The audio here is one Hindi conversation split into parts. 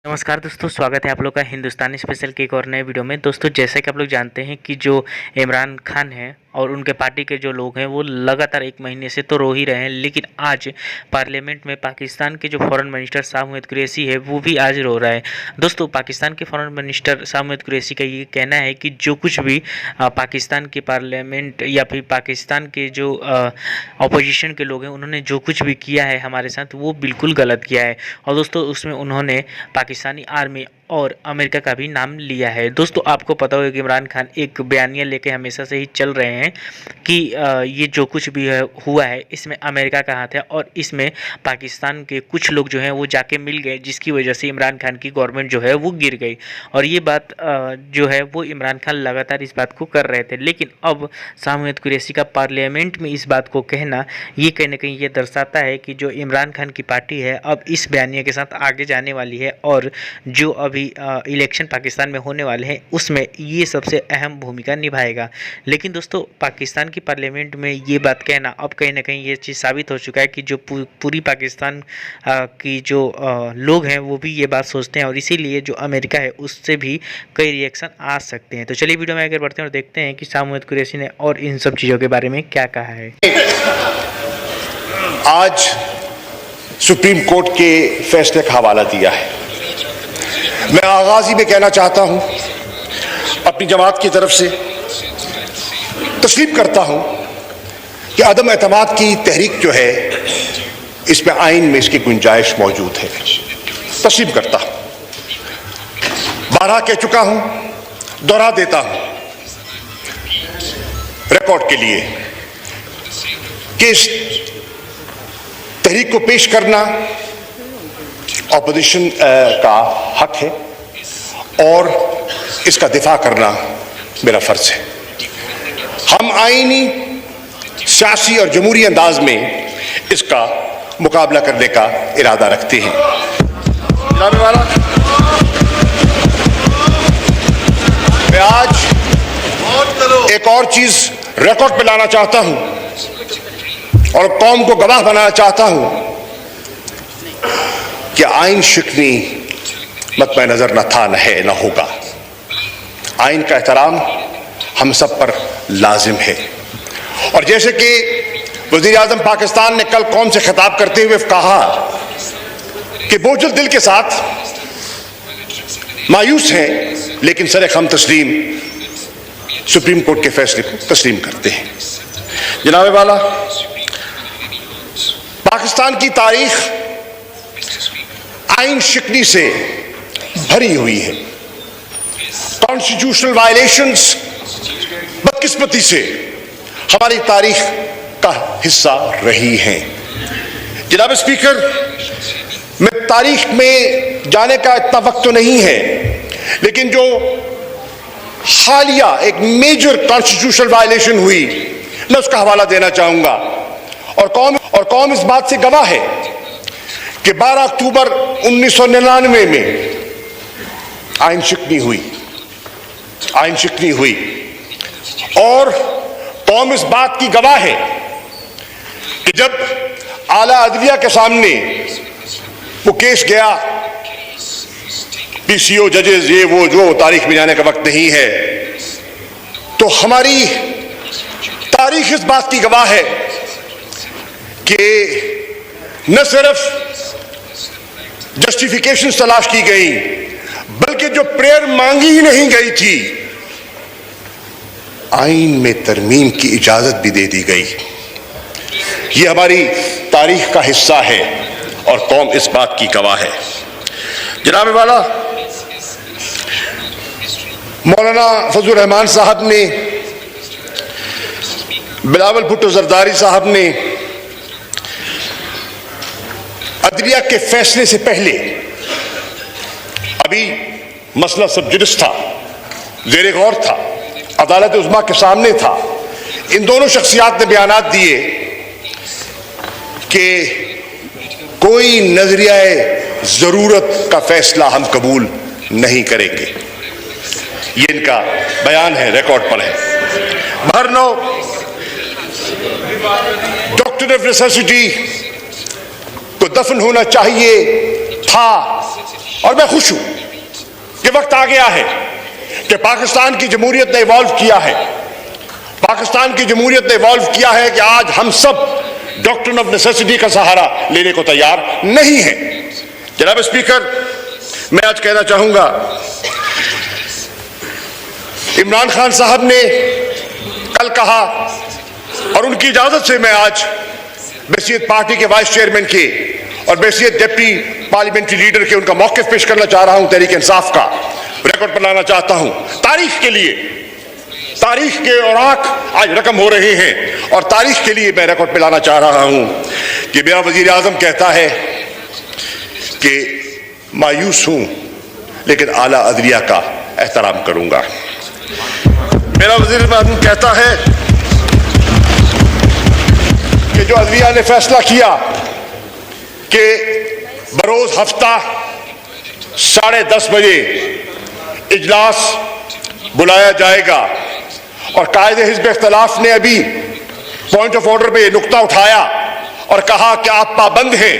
नमस्कार दोस्तों, स्वागत है आप लोग का हिंदुस्तानी स्पेशल के एक और नए वीडियो में। दोस्तों, जैसे कि आप लोग जानते हैं कि जो इमरान खान हैं और उनके पार्टी के जो लोग हैं वो लगातार एक महीने से तो रो ही रहे हैं, लेकिन आज पार्लियामेंट में पाकिस्तान के जो फॉरेन मिनिस्टर शाह कुरैशी है वो भी आज रो रहा है। दोस्तों, पाकिस्तान के फॉरेन मिनिस्टर शाह कुरैशी का ये कहना है कि जो कुछ भी पाकिस्तान के पार्लियामेंट या फिर पाकिस्तान के जो अपोजिशन के लोग हैं उन्होंने जो कुछ भी किया है हमारे साथ वो बिल्कुल गलत किया है। और दोस्तों, उसमें उन्होंने पाकिस्तानी आर्मी और अमेरिका का भी नाम लिया है। दोस्तों, आपको पता होगा कि इमरान खान एक बयानिया लेके हमेशा से ही चल रहे हैं कि ये जो कुछ भी हुआ है इसमें अमेरिका का हाथ है और इसमें पाकिस्तान के कुछ लोग जो हैं वो जाके मिल गए, जिसकी वजह से इमरान खान की गवर्नमेंट जो है वो गिर गई। और ये बात जो है वो इमरान खान लगातार इस बात को कर रहे थे, लेकिन अब शाह कुरैशी का पार्लियामेंट में इस बात को कहना ये कहीं ना कहीं ये दर्शाता है कि जो इमरान खान की पार्टी है अब इस बयानिया के साथ आगे जाने वाली है और जो अभी इलेक्शन पाकिस्तान में होने वाले हैं उसमें ये सबसे अहम भूमिका निभाएगा। लेकिन दोस्तों, पाकिस्तान की पार्लियामेंट में ये बात कहना अब कहीं ना कहीं ये चीज़ साबित हो चुका है कि जो पूरी पाकिस्तान की जो लोग हैं वो भी ये बात सोचते हैं और इसीलिए जो अमेरिका है उससे भी कई रिएक्शन आ सकते हैं। तो चलिए वीडियो में आगे बढ़ते हैं और देखते हैं कि शाह कुरैशी ने और इन सब चीज़ों के बारे में क्या कहा है। आज सुप्रीम कोर्ट के फैसले का हवाला दिया है। मैं आगाज ही में कहना चाहता हूं, अपनी जमात की तरफ से तस्लीम करता हूं कि अदम एतमाद की तहरीक जो है इसमें आइन में इसकी गुंजाइश मौजूद है। तस्लीम करता हूं, बारहा कह चुका हूं, दोहरा देता हूं रिकॉर्ड के लिए कि इस तहरीक को पेश करना ऑपोजिशन का हक है और इसका दिफा करना मेरा फर्ज है। हम आईनी, सियासी और जमहूरी अंदाज में इसका मुकाबला करने का इरादा रखते हैं। जनाब वाला, मैं आज एक और चीज रिकॉर्ड पे लाना चाहता हूं और कौम को गवाह बनाना चाहता हूं कि आइन शिकनी मतम नजर न था, न है, न होगा। आइन का एहतराम हम सब पर लाजिम है। और जैसे कि वज़ीर आज़म पाकिस्तान ने कल कौम से खिताब करते हुए कहा कि बोझल दिल के साथ मायूस हैं लेकिन सरे खम तस्लीम सुप्रीम कोर्ट के फैसले को तस्लीम करते हैं। जनाब वाला, पाकिस्तान की तारीख आइन शिकनी से भरी हुई है। कॉन्स्टिट्यूशनल वायलेशंस बदकिस्मती से हमारी तारीख का हिस्सा रही हैं। जनाब स्पीकर, मैं तारीख में जाने का इतना वक्त तो नहीं है, लेकिन जो हालिया एक मेजर कॉन्स्टिट्यूशनल वायलेशन हुई मैं उसका हवाला देना चाहूंगा। और कौम इस बात से गवाह है कि 12 अक्टूबर 1999 में आइन शिकनी हुई और कौम इस बात की गवाह है कि जब आला अदलिया के सामने वो केस गया, पीसीओ जजेस ये वो जो तारीख में जाने का वक्त नहीं है, तो हमारी तारीख इस बात की गवाह है कि न सिर्फ जस्टिफिकेशन तलाश की गई बल्कि जो प्रेयर मांगी ही नहीं गई थी, आइन में तरमीम की इजाजत भी दे दी गई। ये हमारी तारीख का हिस्सा है और कौम इस बात की गवाह है। जनाब वाला, मौलाना फजल रहमान साहब ने, बिलावल भुट्टो जरदारी साहब ने अदलिया के फैसले से पहले, अभी मसला सब जुडिस था, ज़ेरे गौर था, अदालत उज़्मा के सामने था, इन दोनों शख्सियात ने बयानात दिए कि कोई नजरियाए ज़रूरत का फैसला हम कबूल नहीं करेंगे। ये इनका बयान है, रिकॉर्ड पर है। भरनो डॉक्टर ऑफ नेसेसिटी को दफन होना चाहिए था और मैं खुश हूं कि वक्त आ गया है कि पाकिस्तान की जमहूरियत ने इवॉल्व किया है। पाकिस्तान की जमहूरियत ने इवॉल्व किया है कि आज हम सब डॉक्ट्रिन ऑफ नेसेसिटी का सहारा लेने को तैयार नहीं है। जनाब स्पीकर, मैं आज कहना चाहूंगा, इमरान खान साहब ने कल कहा और उनकी इजाजत से मैं आज बैसियत पार्टी के वाइस चेयरमैन के और बैसियत डिप्टी पार्लियामेंट्री लीडर के उनका मौक़िफ़ पेश करना चाह रहा हूं, तहरीक इंसाफ का रिकॉर्ड पर लाना चाहता हूं। तारीख के लिए, तारीख के औराक आज रकम हो रहे हैं और तारीख के लिए मैं रिकॉर्ड पे लाना चाह रहा हूं कि मेरा वजीर आजम कहता है कि मायूस हूं लेकिन आला अदलिया का एहतराम करूंगा। मेरा वजीर आजम कहता है कि जो अदलिया ने फैसला किया कि बरोज हफ्ता 10:30 बजे इजलास बुलाया जाएगा और कायदे हिज़्ब इख्तिलाफ ने अभी पॉइंट ऑफ ऑर्डर पे नुक्ता उठाया और कहा कि आप पाबंद हैं,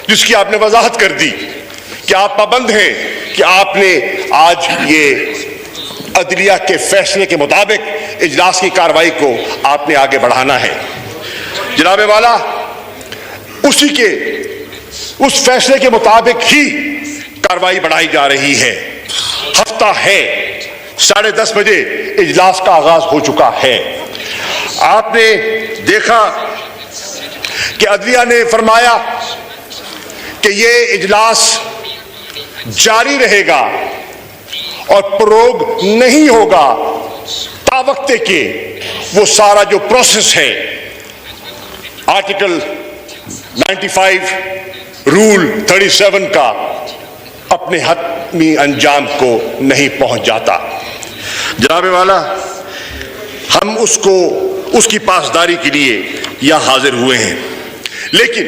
जिसकी आपने वजाहत कर दी कि आप पाबंद हैं कि आपने आज ये अदलिया के फैसले के मुताबिक इजलास की कार्रवाई को आपने आगे बढ़ाना है। जनाब वाला, उस फैसले के मुताबिक ही कार्रवाई बढ़ाई जा रही है। हफ्ता है, 10:30 बजे इजलास का आगाज हो चुका है। आपने देखा कि अदलिया ने फरमाया कि ये इजलास जारी रहेगा और प्रोग नहीं होगा तावक्ते के वो सारा जो प्रोसेस है आर्टिकल 95 रूल 37 का अपने हतमी अंजाम को नहीं पहुंच जाता। जनाब वाला, हम उसकी पासदारी के लिए यहां हाजिर हुए हैं, लेकिन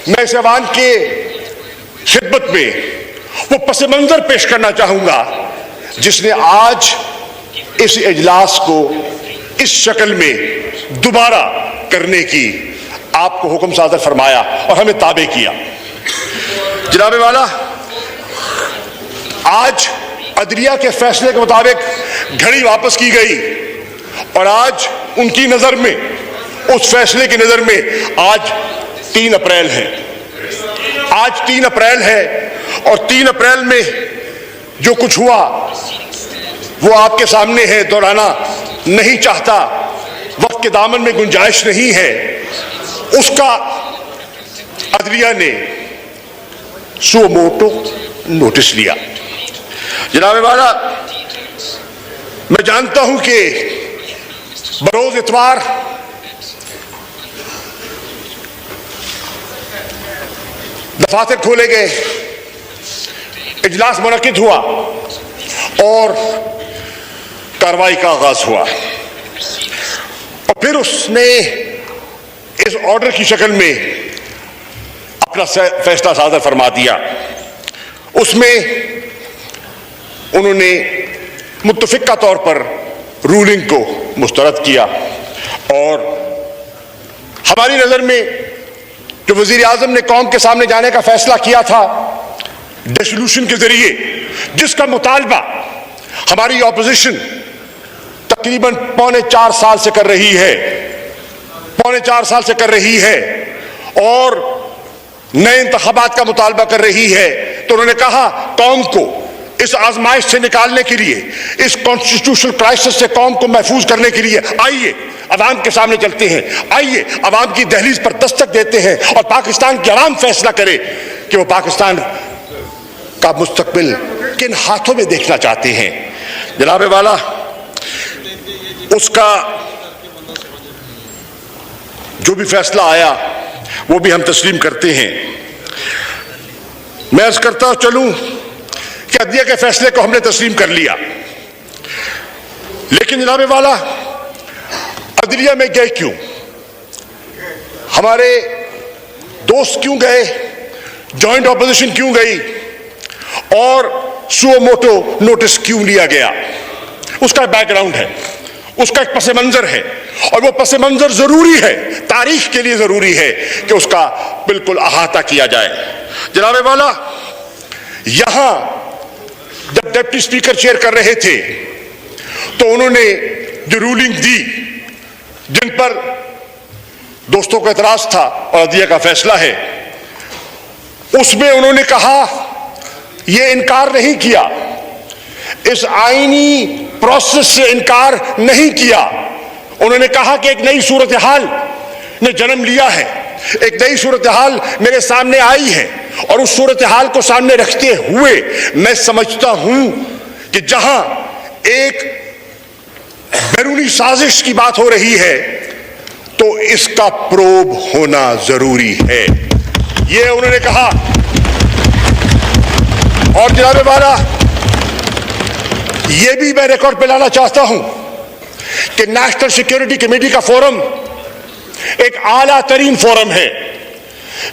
मैं इस ऐवान के खिदमत में वो पस मंजर पेश करना चाहूंगा जिसने आज इस इजलास को इस शक्ल में दोबारा करने की आपको हुक्म सादर फरमाया और हमें ताबे किया। जनाब वाला, आज अदलिया के फैसले के मुताबिक घड़ी वापस की गई और आज उनकी नजर में, उस फैसले की नजर में आज 3 अप्रैल है। आज 3 अप्रैल है और 3 अप्रैल में जो कुछ हुआ वो आपके सामने है, दोहराना नहीं चाहता, वक्त के दामन में गुंजाइश नहीं है। उसका अदलिया ने सो मोटो नोटिस लिया। जनाब वाला, मैं जानता हूं कि बरोज इतवार दफातर खोले गए, इजलास मुनक्किद हुआ और कार्रवाई का आगाज हुआ और फिर उसने इस ऑर्डर की शक्ल में अपना फैसला सादर फरमा दिया। उसमें उन्होंने मुत्तफिका तौर पर रूलिंग को मुस्तरद किया और हमारी नजर में जो वजीर आजम ने कौम के सामने जाने का फैसला किया था डिसोल्यूशन के जरिए, जिसका मुतालबा हमारी ऑपोजिशन तकरीबन 3.25 साल से कर रही है, 3.25 साल से कर रही है और नए इंतखाबात का मुतालबा कर रही है, तो उन्होंने कहा कौम को इस आजमाइश से निकालने के लिए, इस कॉन्स्टिट्यूशनल क्राइसिस से कौम को महफूज करने के लिए आइए अवाम के सामने चलते हैं, आइए अवाम की दहलीज पर दस्तक देते हैं और पाकिस्तान की अवाम फैसला करे कि वो पाकिस्तान का मुस्तकबिल किन हाथों में देखना चाहते हैं। जनाब वाला, उसका जो भी फैसला आया वो भी हम तस्लीम करते हैं। मैं अर्ज करता चलूं कि अदलिया के फैसले को हमने तस्लीम कर लिया, लेकिन जनाब वाला, अदलिया में गए क्यों? हमारे दोस्त क्यों गए? जॉइंट ऑपोजिशन क्यों गई? और सुओ मोटो नोटिस क्यों लिया गया? उसका बैकग्राउंड है, उसका एक पस मंजर है और वो पस मंजर जरूरी है, तारीख के लिए जरूरी है कि उसका बिल्कुल अहाता किया जाए। जनाब वाला, यहां जब डिप्टी स्पीकर चेयर कर रहे थे तो उन्होंने जो रूलिंग दी, जिन पर दोस्तों का एतराज था और अदलिया का फैसला है, उसमें उन्होंने कहा, यह इनकार नहीं किया, इस आईनी प्रोसेस से इनकार नहीं किया। उन्होंने कहा कि एक नई सूरत हाल ने जन्म लिया है, एक नई सूरत हाल मेरे सामने आई है, और उस सूरत हाल को सामने रखते हुए मैं समझता हूं कि जहां एक बैरूनी साजिश की बात हो रही है तो इसका प्रोब होना जरूरी है, यह उन्होंने कहा। और जनाब वाला, यह भी मैं रिकॉर्ड पे लाना चाहता हूं कि नेशनल सिक्योरिटी कमेटी का फोरम एक आला तरीन फोरम है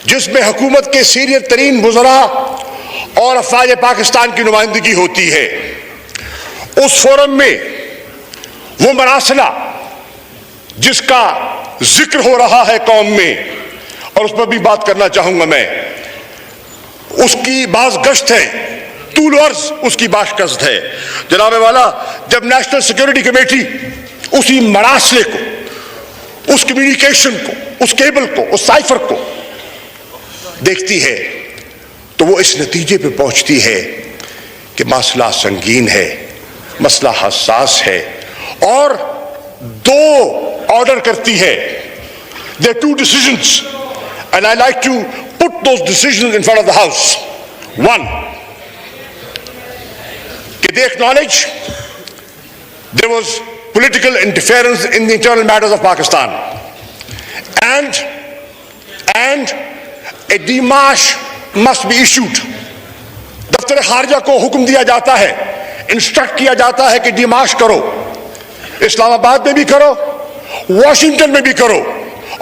जिसमें हुकूमत के सीनियर तरीन वुज़रा और अफवाज पाकिस्तान की नुमाइंदगी होती है। उस फोरम में वो मरासला जिसका जिक्र हो रहा है कौम में, और उस पर भी बात करना चाहूंगा मैं, उसकी बाज गश्त है, तूल अर्ज़ उसकी बाज गश्त है। जनाब वाला, जब नेशनल सिक्योरिटी कमेटी उसी मरासले को, उस कम्युनिकेशन को, उस केबल को, उस साइफर को देखती है तो वो इस नतीजे पे पहुंचती है कि मसला संगीन है, मसला हसास है, और दो ऑर्डर करती है। There are two decisions and I like to put those decisions in front of the house. One, they acknowledge there was political interference in the internal matters of Pakistan, and a demarche must be issued. दफ्तर खारजा को हुक्म दिया जाता है, इंस्ट्रक्ट किया जाता है कि डिमार्च करो, इस्लामाबाद में भी करो, वॉशिंगटन में भी करो।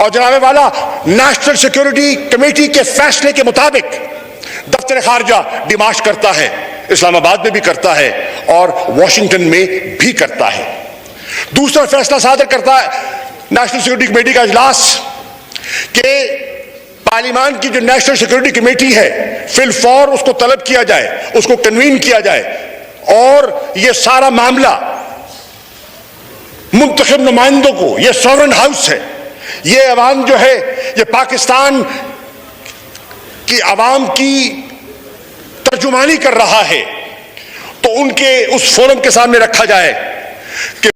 और जनाब वाला, नेशनल सिक्योरिटी कमेटी के फैसले के मुताबिक दफ्तर खारजा डिमार्च करता है, इस्लामाबाद में भी करता है और वॉशिंगटन में भी करता है। दूसरा फैसला सादर करता है नेशनल सिक्योरिटी कमेटी का इजलास कि पार्लियामान की जो नेशनल सिक्योरिटी कमेटी है फिलफौर उसको तलब किया जाए, उसको कन्वीन किया जाए, और यह सारा मामला मुंतखब नुमाइंदों को, यह सॉवरेन हाउस है, यह अवाम जो है, यह पाकिस्तान की अवाम की तर्जुमानी कर रहा है, तो उनके उस फोरम के सामने रखा जाए कि